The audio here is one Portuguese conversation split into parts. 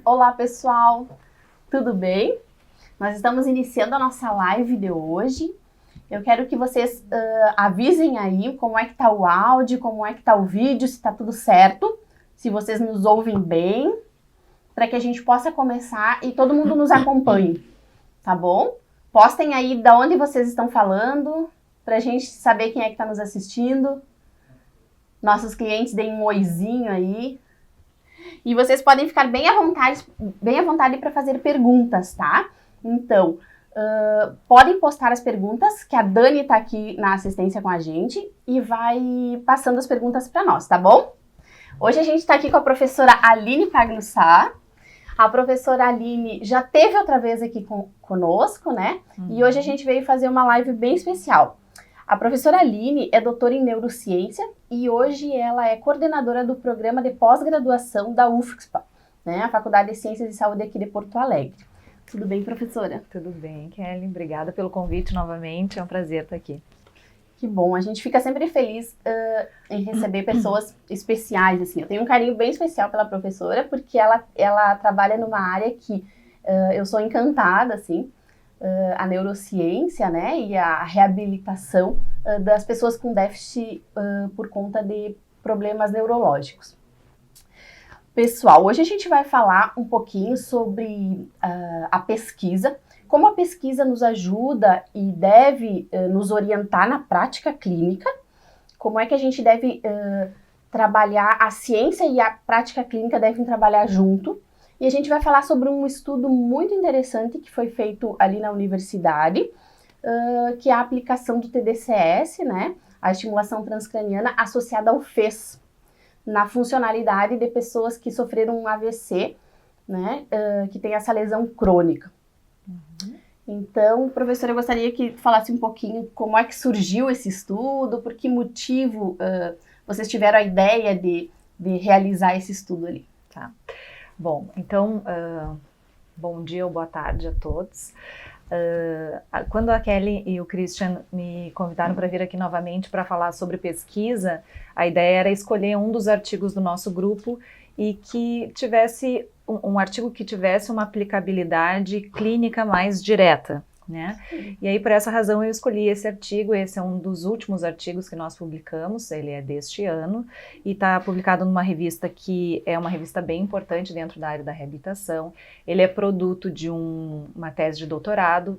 Olá pessoal, tudo bem? Nós estamos iniciando a nossa live de hoje. Eu quero que vocês avisem aí como é que tá o áudio, como é que tá o vídeo, se tá tudo certo, se vocês nos ouvem bem, para que a gente possa começar e todo mundo nos acompanhe, tá bom? Postem aí de onde vocês estão falando, para a gente saber quem é que está nos assistindo. Nossos clientes deem um oizinho aí. E vocês podem ficar bem à vontade para fazer perguntas, tá? Então, podem postar as perguntas, que a Dani está aqui na assistência com a gente e vai passando as perguntas para nós, tá bom? Hoje a gente está aqui com a professora Aline Pagnussá. A professora Aline já teve outra vez aqui conosco, né? E hoje a gente veio fazer uma live bem especial. A professora Aline é doutora em neurociência e hoje ela é coordenadora do programa de pós-graduação da UFSPA, né, a Faculdade de Ciências de Saúde aqui de Porto Alegre. Tudo bem, professora? Tudo bem, Kelly. Obrigada pelo convite novamente. É um prazer estar aqui. Que bom. A gente fica sempre feliz em receber pessoas especiais, assim. Eu tenho um carinho bem especial pela professora porque ela trabalha numa área que eu sou encantada, assim. A neurociência, né, e a reabilitação das pessoas com déficit por conta de problemas neurológicos. Pessoal, hoje a gente vai falar um pouquinho sobre a pesquisa, como a pesquisa nos ajuda e deve nos orientar na prática clínica, como é que a gente deve trabalhar, a ciência e a prática clínica devem trabalhar junto. E a gente vai falar sobre um estudo muito interessante que foi feito ali na universidade, que é a aplicação do TDCS, né, a estimulação transcraniana associada ao FES, na funcionalidade de pessoas que sofreram um AVC, né, que tem essa lesão crônica. Então, professora, eu gostaria que falasse um pouquinho como é que surgiu esse estudo, por que motivo vocês tiveram a ideia de realizar esse estudo ali. Tá. Bom, então, bom dia ou boa tarde a todos. Quando a Kelly e o Christian me convidaram para vir aqui novamente para falar sobre pesquisa, a ideia era escolher um dos artigos do nosso grupo e que tivesse um artigo que tivesse uma aplicabilidade clínica mais direta, né? E aí, por essa razão, eu escolhi esse artigo. Esse é um dos últimos artigos que nós publicamos, ele é deste ano, e está publicado numa revista que é uma revista bem importante dentro da área da reabilitação. Ele é produto de uma tese de doutorado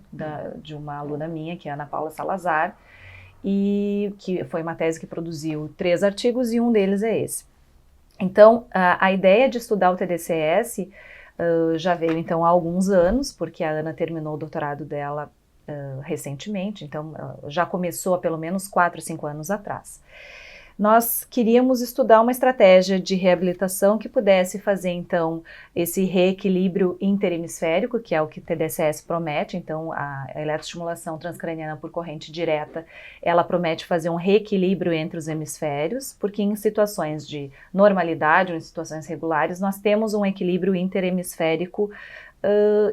de uma aluna minha, que é a Ana Paula Salazar, e que foi uma tese que produziu 3 artigos e um deles é esse. Então, a ideia de estudar o TDCS já veio então há alguns anos, porque a Ana terminou o doutorado dela recentemente, então já começou há pelo menos 4 ou 5 anos atrás. Nós queríamos estudar uma estratégia de reabilitação que pudesse fazer então esse reequilíbrio interhemisférico, que é o que o TDCS promete. Então a eletroestimulação transcraniana por corrente direta, ela promete fazer um reequilíbrio entre os hemisférios, porque em situações de normalidade ou em situações regulares nós temos um equilíbrio interhemisférico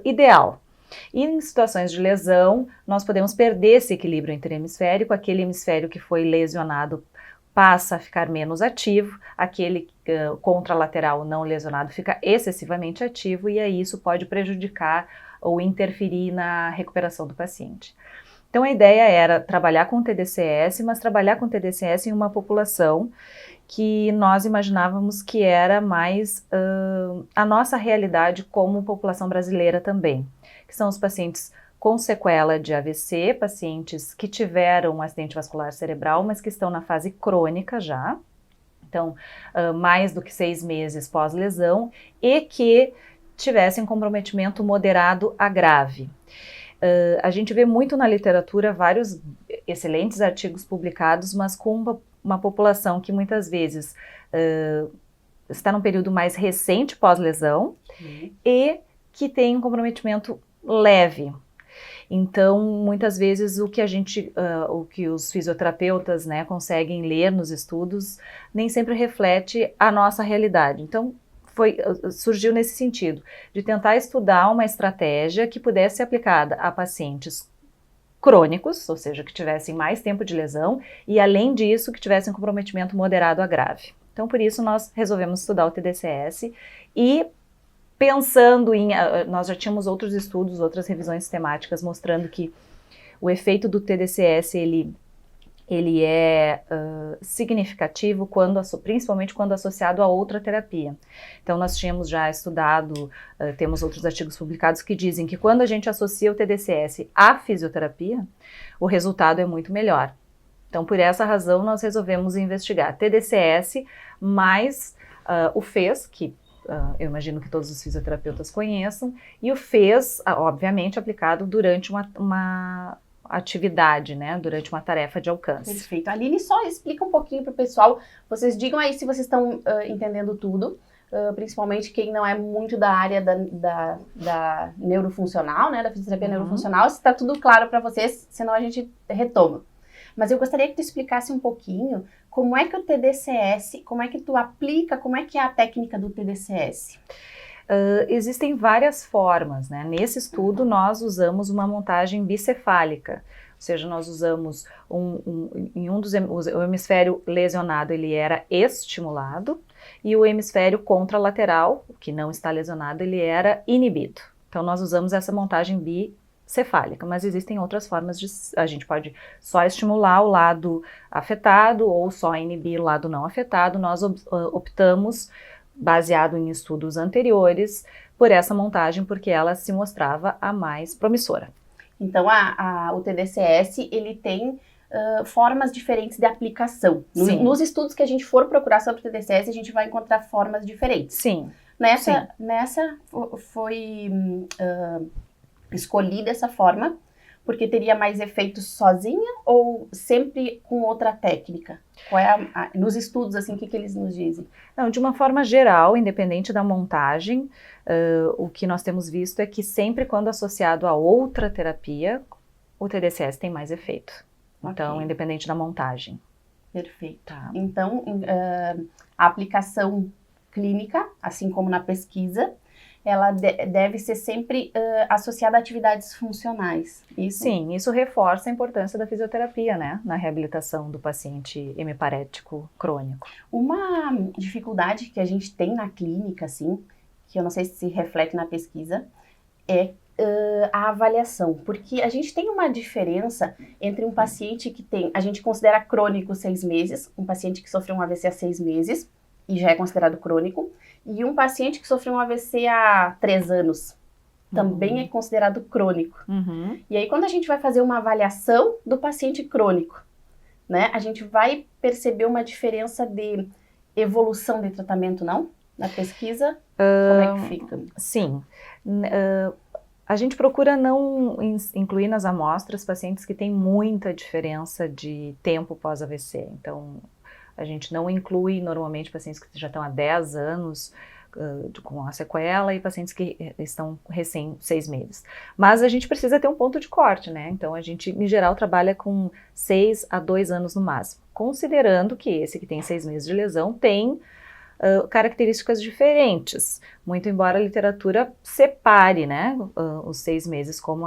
ideal. E em situações de lesão nós podemos perder esse equilíbrio interhemisférico, aquele hemisfério que foi lesionado passa a ficar menos ativo, aquele contralateral não lesionado fica excessivamente ativo e aí isso pode prejudicar ou interferir na recuperação do paciente. Então a ideia era trabalhar com TDCS, mas trabalhar com TDCS em uma população que nós imaginávamos que era mais a nossa realidade como população brasileira também, que são os pacientes com sequela de AVC, pacientes que tiveram um acidente vascular cerebral, mas que estão na fase crônica já, então mais do que 6 meses pós-lesão, e que tivessem comprometimento moderado a grave. A gente vê muito na literatura vários excelentes artigos publicados, mas com uma população que muitas vezes está num período mais recente pós-lesão e que tem um comprometimento leve. Então, muitas vezes o que os fisioterapeutas, né, conseguem ler nos estudos nem sempre reflete a nossa realidade. Então, surgiu nesse sentido, de tentar estudar uma estratégia que pudesse ser aplicada a pacientes crônicos, ou seja, que tivessem mais tempo de lesão e, além disso, que tivessem comprometimento moderado a grave. Então, por isso, nós resolvemos estudar o TDCS e pensando em... Nós já tínhamos outros estudos, outras revisões sistemáticas mostrando que o efeito do TDCS, ele é significativo, principalmente quando associado a outra terapia. Então, nós tínhamos já estudado, temos outros artigos publicados que dizem que quando a gente associa o TDCS à fisioterapia, o resultado é muito melhor. Então, por essa razão, nós resolvemos investigar TDCS mais o FES, que eu imagino que todos os fisioterapeutas conheçam, e o FES, obviamente, aplicado durante uma atividade, né, durante uma tarefa de alcance. Perfeito. Aline, só explica um pouquinho para o pessoal, vocês digam aí se vocês estão entendendo tudo, principalmente quem não é muito da área da neurofuncional, né, da fisioterapia neurofuncional, se está tudo claro para vocês, senão a gente retoma. Mas eu gostaria que tu explicasse um pouquinho como é que o TDCS, como é que tu aplica, como é que é a técnica do TDCS? Existem várias formas, né? Nesse estudo nós usamos uma montagem bicefálica, ou seja, nós usamos o hemisfério lesionado, ele era estimulado, e o hemisfério contralateral, que não está lesionado, ele era inibido. Então nós usamos essa montagem bicefálica, mas existem outras formas a gente pode só estimular o lado afetado ou só inibir o lado não afetado. Nós optamos, baseado em estudos anteriores, por essa montagem, porque ela se mostrava a mais promissora. Então, o TDCS, ele tem formas diferentes de aplicação. Nos estudos que a gente for procurar sobre o TDCS, a gente vai encontrar formas diferentes. Sim. Nessa foi escolhida essa forma, porque teria mais efeitos sozinha ou sempre com outra técnica? Qual é nos estudos, assim, o que eles nos dizem? Não, de uma forma geral, independente da montagem, o que nós temos visto é que sempre quando associado a outra terapia, o TDCS tem mais efeito. Então, independente da montagem. Perfeito. Tá. Então, a aplicação clínica, assim como na pesquisa, ela deve ser sempre associada a atividades funcionais. Isso? Sim, isso reforça a importância da fisioterapia, né, na reabilitação do paciente hemiparético crônico. Uma dificuldade que a gente tem na clínica, assim, que eu não sei se reflete na pesquisa, é a avaliação, porque a gente tem uma diferença entre um paciente que a gente considera crônico 6 meses, um paciente que sofreu um AVC há 6 meses e já é considerado crônico, e um paciente que sofreu um AVC há 3 anos, também é considerado crônico. E aí, quando a gente vai fazer uma avaliação do paciente crônico, né, a gente vai perceber uma diferença de evolução de tratamento, não? Na pesquisa, como é que fica? Sim. A gente procura não incluir nas amostras pacientes que têm muita diferença de tempo pós-AVC. Então, a gente não inclui normalmente pacientes que já estão há 10 anos com a sequela e pacientes que estão recém 6 meses. Mas a gente precisa ter um ponto de corte, né? Então a gente, em geral, trabalha com 6 a 2 anos no máximo, considerando que esse que tem 6 meses de lesão tem características diferentes, muito embora a literatura separe, né, os 6 meses como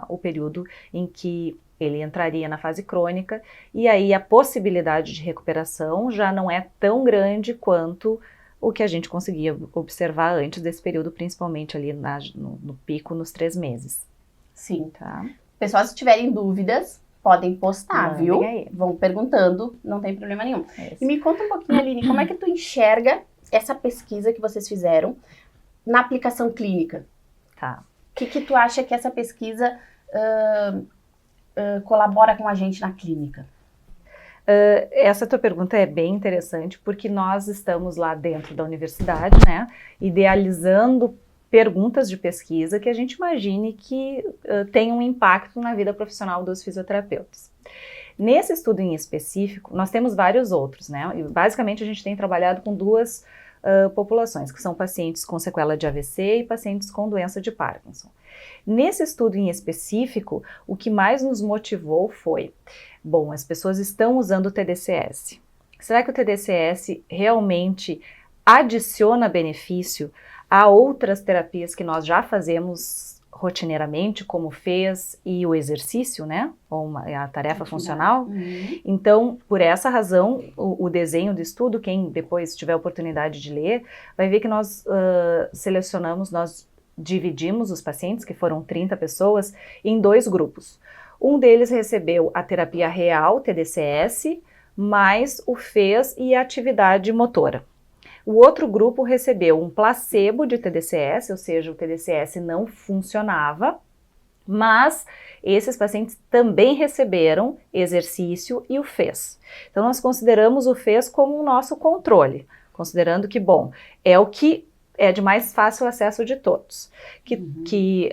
o período em que ele entraria na fase crônica, e aí a possibilidade de recuperação já não é tão grande quanto o que a gente conseguia observar antes desse período, principalmente ali no pico, nos 3 meses. Sim. Tá. Pessoal, se tiverem dúvidas, podem postar, viu? Aí. Vão perguntando, não tem problema nenhum. E me conta um pouquinho, Aline, como é que tu enxerga essa pesquisa que vocês fizeram na aplicação clínica? Tá. O que tu acha que essa pesquisa colabora com a gente na clínica? Essa tua pergunta é bem interessante, porque nós estamos lá dentro da universidade, né, idealizando perguntas de pesquisa que a gente imagine que tenham um impacto na vida profissional dos fisioterapeutas. Nesse estudo em específico, nós temos vários outros, né, e basicamente a gente tem trabalhado com 2 populações, que são pacientes com sequela de AVC e pacientes com doença de Parkinson. Nesse estudo em específico, o que mais nos motivou foi, bom, as pessoas estão usando o TDCS. Será que o TDCS realmente adiciona benefício a outras terapias que nós já fazemos rotineiramente, como fez, e o exercício, né? Ou a tarefa funcional. Então, por essa razão, o desenho do estudo, quem depois tiver a oportunidade de ler, vai ver que nós nós dividimos os pacientes, que foram 30 pessoas, em 2 grupos. Um deles recebeu a terapia real, TDCS, mais o FES e a atividade motora. O outro grupo recebeu um placebo de TDCS, ou seja, o TDCS não funcionava, mas esses pacientes também receberam exercício e o FES. Então, nós consideramos o FES como o nosso controle, considerando que, bom, é o que é de mais fácil acesso de todos, que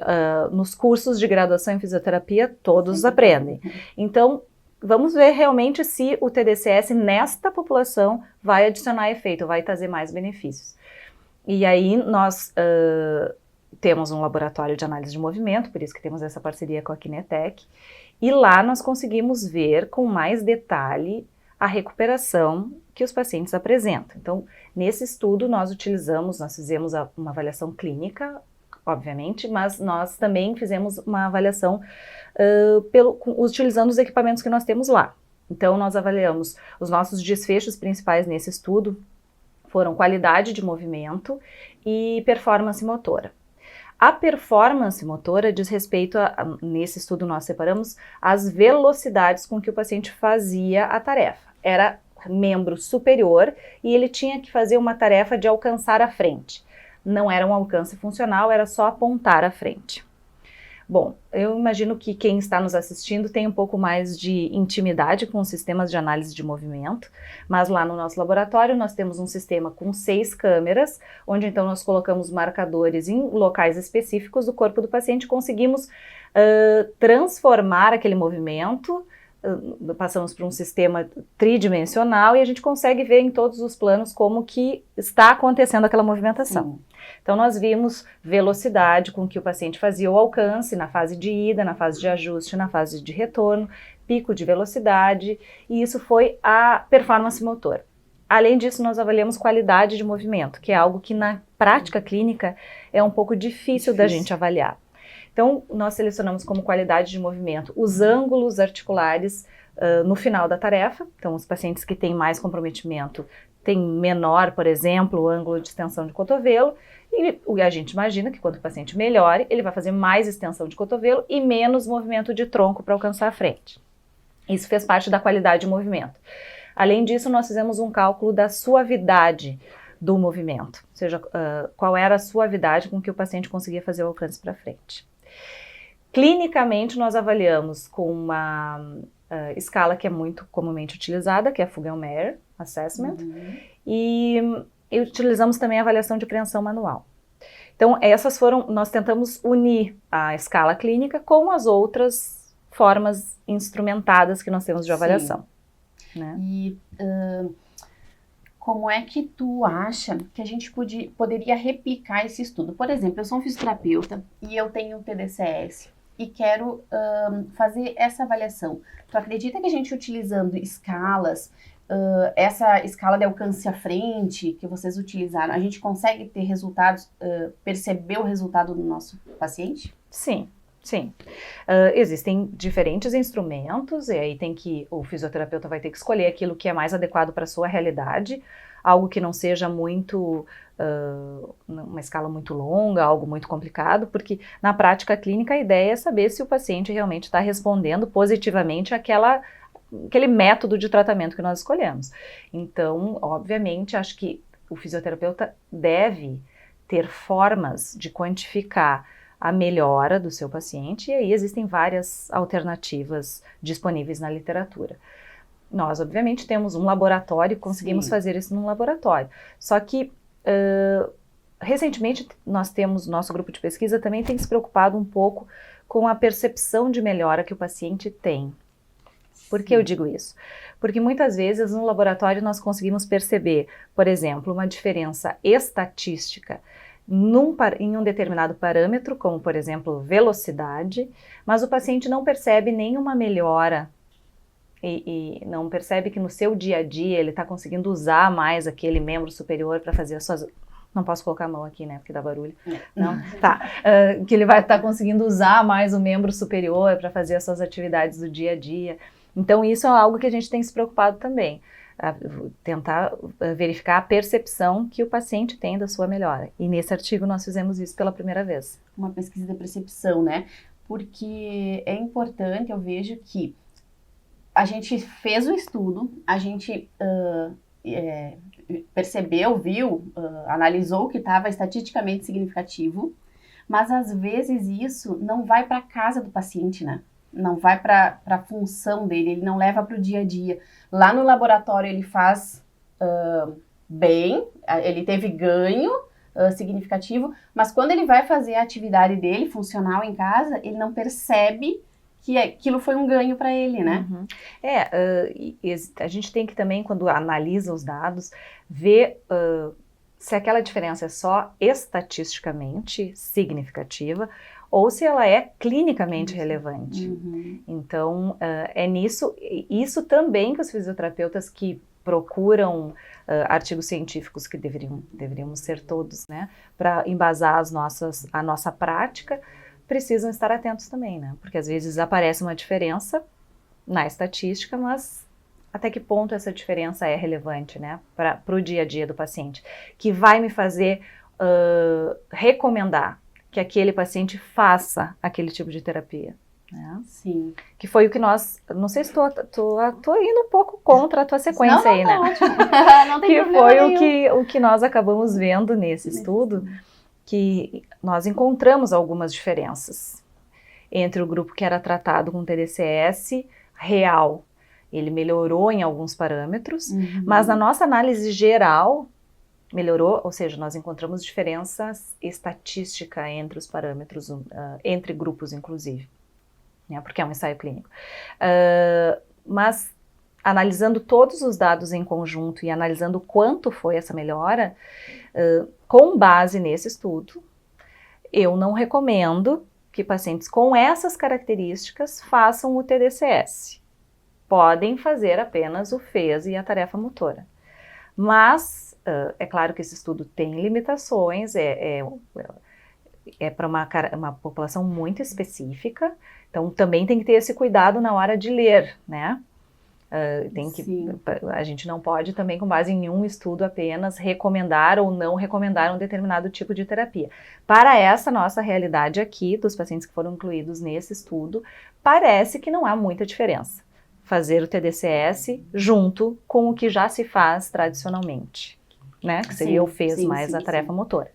nos cursos de graduação em fisioterapia todos aprendem. Então, vamos ver realmente se o TDCS nesta população vai adicionar efeito, vai trazer mais benefícios. E aí nós temos um laboratório de análise de movimento, por isso que temos essa parceria com a Kinetec, e lá nós conseguimos ver com mais detalhe a recuperação que os pacientes apresentam. Então, nesse estudo nós fizemos uma avaliação clínica, obviamente, mas nós também fizemos uma avaliação utilizando os equipamentos que nós temos lá. Então, nós avaliamos os nossos desfechos principais nesse estudo, foram qualidade de movimento e performance motora. A performance motora diz respeito nesse estudo nós separamos as velocidades com que o paciente fazia a tarefa. Era membro superior e ele tinha que fazer uma tarefa de alcançar a frente. Não era um alcance funcional, era só apontar à frente. Bom, eu imagino que quem está nos assistindo tem um pouco mais de intimidade com os sistemas de análise de movimento, mas lá no nosso laboratório nós temos um sistema com 6 câmeras, onde então nós colocamos marcadores em locais específicos do corpo do paciente, conseguimos transformar aquele movimento, passamos por um sistema tridimensional e a gente consegue ver em todos os planos como que está acontecendo aquela movimentação. Então nós vimos velocidade com que o paciente fazia o alcance na fase de ida, na fase de ajuste, na fase de retorno, pico de velocidade, e isso foi a performance motora. Além disso, nós avaliamos qualidade de movimento, que é algo que na prática clínica é um pouco difícil da gente avaliar. Então, nós selecionamos como qualidade de movimento os ângulos articulares no final da tarefa. Então, os pacientes que têm mais comprometimento têm menor, por exemplo, o ângulo de extensão de cotovelo. E a gente imagina que quando o paciente melhore, ele vai fazer mais extensão de cotovelo e menos movimento de tronco para alcançar a frente. Isso fez parte da qualidade de movimento. Além disso, nós fizemos um cálculo da suavidade do movimento, ou seja, qual era a suavidade com que o paciente conseguia fazer o alcance para frente. Clinicamente, nós avaliamos com uma escala que é muito comumente utilizada, que é a Fugl-Meyer Assessment, e utilizamos também a avaliação de preensão manual. Então, nós tentamos unir a escala clínica com as outras formas instrumentadas que nós temos de avaliação. Né? E como é que tu acha que a gente poderia replicar esse estudo? Por exemplo, eu sou um fisioterapeuta e eu tenho um TDCS e quero fazer essa avaliação. Tu acredita que a gente utilizando escalas, essa escala de alcance à frente que vocês utilizaram, a gente consegue ter resultados, perceber o resultado do nosso paciente? Sim. Sim, existem diferentes instrumentos e aí o fisioterapeuta vai ter que escolher aquilo que é mais adequado para a sua realidade, algo que não seja muito, uma escala muito longa, algo muito complicado, porque na prática clínica a ideia é saber se o paciente realmente está respondendo positivamente aquele método de tratamento que nós escolhemos. Então, obviamente, acho que o fisioterapeuta deve ter formas de quantificar a melhora do seu paciente, e aí existem várias alternativas disponíveis na literatura. Nós, obviamente, temos um laboratório, conseguimos fazer isso num laboratório. Só que, recentemente, nosso grupo de pesquisa também tem se preocupado um pouco com a percepção de melhora que o paciente tem. Por que eu digo isso? Porque muitas vezes no laboratório nós conseguimos perceber, por exemplo, uma diferença estatística em um determinado parâmetro, como por exemplo velocidade, mas o paciente não percebe nenhuma melhora e não percebe que no seu dia a dia ele está conseguindo usar mais aquele membro superior para fazer as suas Não posso colocar a mão aqui, né, porque dá barulho. Não? Tá. Que ele vai estar conseguindo usar mais o membro superior para fazer as suas atividades do dia a dia. Então, isso é algo que a gente tem se preocupado também. Tentar verificar a percepção que o paciente tem da sua melhora. E nesse artigo nós fizemos isso pela primeira vez. Uma pesquisa da percepção, né? Porque é importante, eu vejo que a gente fez o estudo, a gente percebeu, viu, analisou que estava estatisticamente significativo, mas às vezes isso não vai para a casa do paciente, né? Não vai para a função dele, ele não leva para o dia a dia. Lá no laboratório ele faz bem, ele teve ganho significativo, mas quando ele vai fazer a atividade dele, funcional em casa, ele não percebe que aquilo foi um ganho para ele, né? Uhum. A gente tem que também, quando analisa os dados, ver se aquela diferença é só estatisticamente significativa ou se ela é clinicamente relevante. Uhum. Então, é isso também que os fisioterapeutas que procuram artigos científicos, que deveríamos ser todos, né, para embasar a nossa prática, precisam estar atentos também, né? Porque às vezes aparece uma diferença na estatística, mas até que ponto essa diferença é relevante, né? Para o dia a dia do paciente, que vai me fazer recomendar que aquele paciente faça aquele tipo de terapia. Né? Sim. Que foi o que nós, não sei se tô indo um pouco contra a tua sequência aí, né? Não tem que problema foi nenhum. o que nós acabamos vendo nesse estudo, que nós encontramos algumas diferenças entre o grupo que era tratado com TDCS real. Ele melhorou em alguns parâmetros, mas na nossa análise geral melhorou, ou seja, nós encontramos diferenças estatísticas entre os parâmetros, entre grupos inclusive, né, porque é um ensaio clínico. Mas analisando todos os dados em conjunto e analisando quanto foi essa melhora, com base nesse estudo, eu não recomendo que pacientes com essas características façam o TDCS. Podem fazer apenas o FES e a tarefa motora. Mas, é claro que esse estudo tem limitações, é para uma população muito específica, então também tem que ter esse cuidado na hora de ler, né? A gente não pode também, com base em um estudo apenas, recomendar ou não recomendar um determinado tipo de terapia. Para essa nossa realidade aqui, dos pacientes que foram incluídos nesse estudo, parece que não há muita diferença fazer o TDCS junto com o que já se faz tradicionalmente, né? Que seria o FES mais a tarefa motora.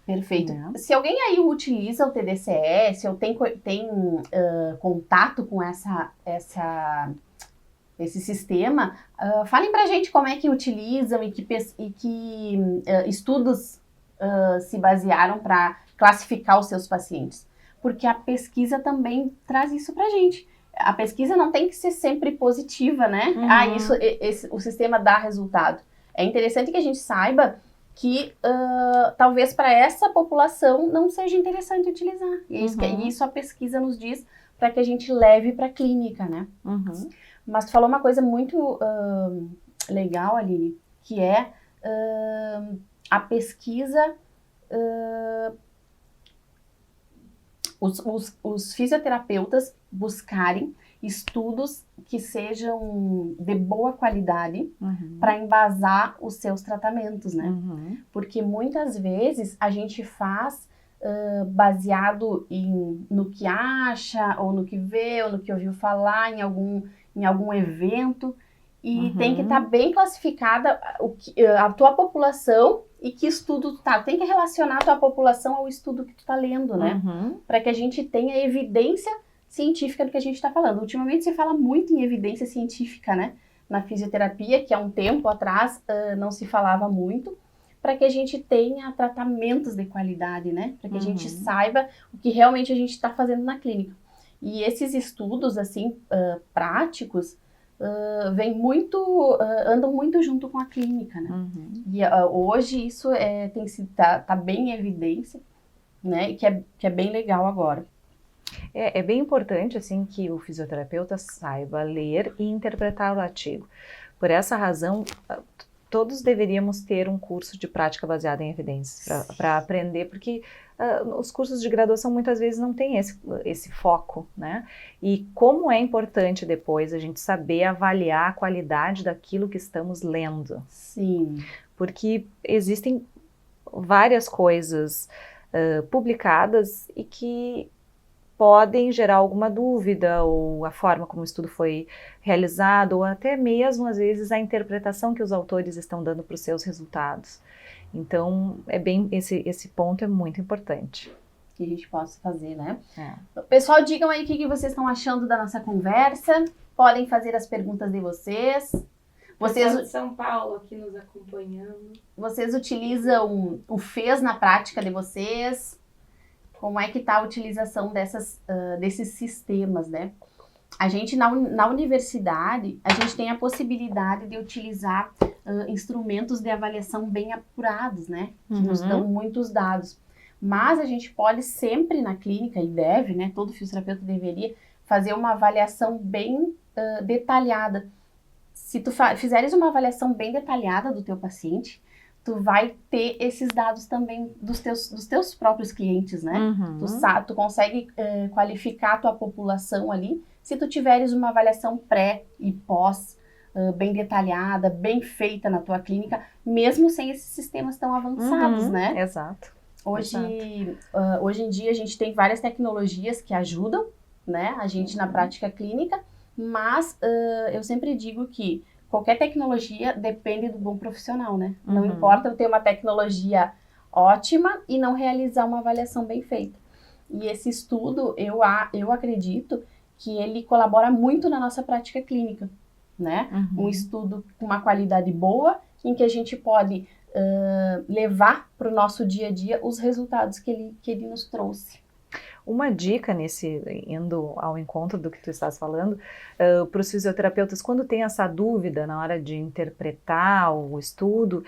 Perfeito. Se alguém aí utiliza o TDCS ou tem contato com esse sistema, falem pra gente como é que utilizam e que estudos se basearam para classificar os seus pacientes. Porque a pesquisa também traz isso pra gente. A pesquisa não tem que ser sempre positiva, né? O sistema dá resultado. É interessante que a gente saiba que talvez para essa população não seja interessante utilizar. E isso a pesquisa nos diz para que a gente leve para a clínica, né? Mas tu falou uma coisa muito legal, Aline, que é a pesquisa... Os fisioterapeutas buscarem estudos que sejam de boa qualidade para embasar os seus tratamentos, né? Porque muitas vezes a gente faz baseado no que acha, ou no que vê, ou no que ouviu falar em algum evento, e tem que estar bem classificada a tua população e que estudo tu tá. Tem que relacionar a tua população ao estudo que tu tá lendo, né? Para que a gente tenha evidência científica do que a gente está falando. Ultimamente se fala muito em evidência científica, né? Na fisioterapia, que há um tempo atrás não se falava muito, para que a gente tenha tratamentos de qualidade, né? Para que a gente saiba o que realmente a gente está fazendo na clínica. E esses estudos, assim, práticos, andam muito junto com a clínica, né? E hoje isso tá bem em evidência, né? E que é bem legal agora. É bem importante, assim, que o fisioterapeuta saiba ler e interpretar o artigo. Por essa razão, todos deveríamos ter um curso de prática baseada em evidências para aprender, porque os cursos de graduação muitas vezes não têm esse foco, né? E como é importante depois a gente saber avaliar a qualidade daquilo que estamos lendo. Sim. Porque existem várias coisas publicadas e que podem gerar alguma dúvida, ou a forma como o estudo foi realizado, ou até mesmo, às vezes, a interpretação que os autores estão dando para os seus resultados. Então, esse ponto é muito importante. Que a gente possa fazer, né? Pessoal, digam aí o que vocês estão achando da nossa conversa. Podem fazer as perguntas de vocês. Vocês de São Paulo aqui nos acompanhando. Vocês utilizam o FES na prática de vocês? Como é que está a utilização desses sistemas, né? A gente, na universidade, a gente tem a possibilidade de utilizar instrumentos de avaliação bem apurados, né? Que nos dão muitos dados. Mas a gente pode sempre na clínica, e deve, né? Todo fisioterapeuta deveria fazer uma avaliação bem detalhada. Se tu fizeres uma avaliação bem detalhada do teu paciente, tu vai ter esses dados também dos teus próprios clientes, né? Tu consegue qualificar a tua população ali, se tu tiveres uma avaliação pré e pós bem detalhada, bem feita na tua clínica, mesmo sem esses sistemas tão avançados, né? Exato. Hoje em dia a gente tem várias tecnologias que ajudam, né, a gente na prática clínica, mas eu sempre digo que qualquer tecnologia depende do bom profissional, né? Não importa eu ter uma tecnologia ótima e não realizar uma avaliação bem feita. E esse estudo, eu acredito que ele colabora muito na nossa prática clínica, né? Um estudo com uma qualidade boa, em que a gente pode levar para o nosso dia a dia os resultados que ele nos trouxe. Uma dica indo ao encontro do que tu estás falando, para os fisioterapeutas, quando tem essa dúvida na hora de interpretar o estudo,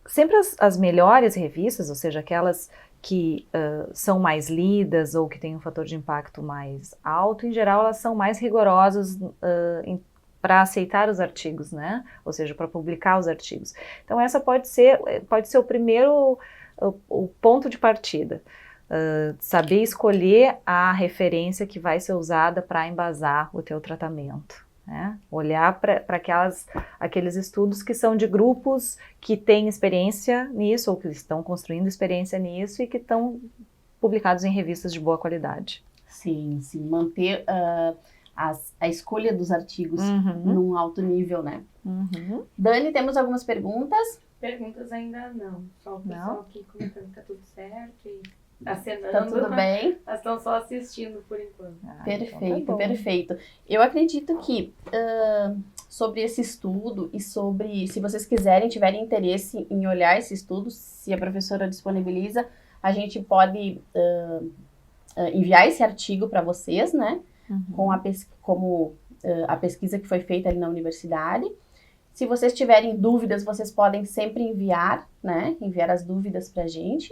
sempre as melhores revistas, ou seja, aquelas que são mais lidas ou que têm um fator de impacto mais alto, em geral elas são mais rigorosas para aceitar os artigos, né? Ou seja, para publicar os artigos. Então essa pode ser o primeiro o ponto de partida. Saber escolher a referência que vai ser usada para embasar o teu tratamento, né? Olhar para aqueles estudos que são de grupos que têm experiência nisso ou que estão construindo experiência nisso e que estão publicados em revistas de boa qualidade. Sim, manter a escolha dos artigos num alto nível, né? Dani, temos algumas perguntas? Perguntas ainda não, só o pessoal aqui comentando que tá tudo certo e acenando. Tá tudo bem? Elas estão só assistindo por enquanto. Perfeito, então tá perfeito. Eu acredito que sobre esse estudo e sobre, se vocês tiverem interesse em olhar esse estudo, se a professora disponibiliza, a gente pode enviar esse artigo para vocês, né? Com a pesquisa que foi feita ali na universidade. Se vocês tiverem dúvidas, vocês podem sempre enviar, né? Enviar as dúvidas para a gente,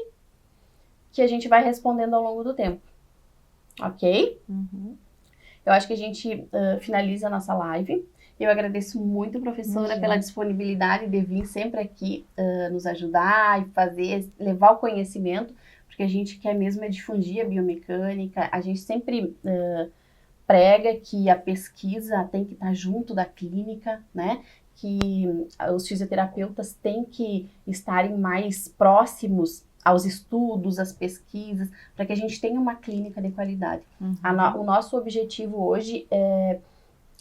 que a gente vai respondendo ao longo do tempo. Ok? Eu acho que a gente finaliza a nossa live. Eu agradeço muito, professora, pela disponibilidade de vir sempre aqui nos ajudar e levar o conhecimento, porque a gente quer mesmo difundir a biomecânica. A gente sempre prega que a pesquisa tem que estar junto da clínica, né? Que os fisioterapeutas têm que estarem mais próximos aos estudos, às pesquisas, para que a gente tenha uma clínica de qualidade. O nosso objetivo hoje é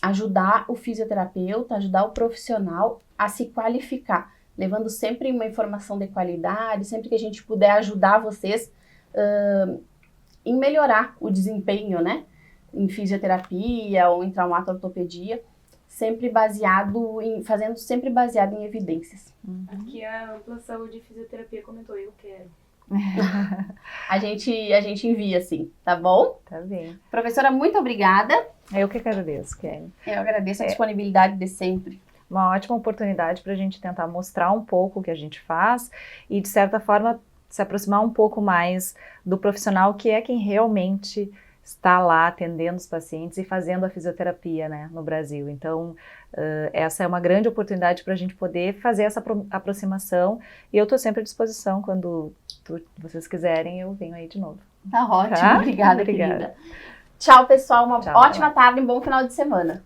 ajudar o fisioterapeuta, ajudar o profissional a se qualificar, levando sempre uma informação de qualidade, sempre que a gente puder ajudar vocês em melhorar o desempenho, né? Em fisioterapia ou em traumato-ortopedia, fazendo sempre baseado em evidências. Aqui a Ampla Saúde e Fisioterapia comentou, eu quero. A gente envia, sim, tá bom? Tá bem. Professora, muito obrigada. Eu que agradeço, Kelly. Eu agradeço a disponibilidade de sempre. Uma ótima oportunidade para a gente tentar mostrar um pouco o que a gente faz e, de certa forma, se aproximar um pouco mais do profissional que é quem realmente está lá atendendo os pacientes e fazendo a fisioterapia, né, no Brasil. Então, essa é uma grande oportunidade para a gente poder fazer essa aproximação, e eu estou sempre à disposição, quando vocês quiserem, eu venho aí de novo. Tá ótimo, Tá? obrigada, Obrigada. querida. Tchau, pessoal, uma Tchau, ótima tarde e um bom final de semana.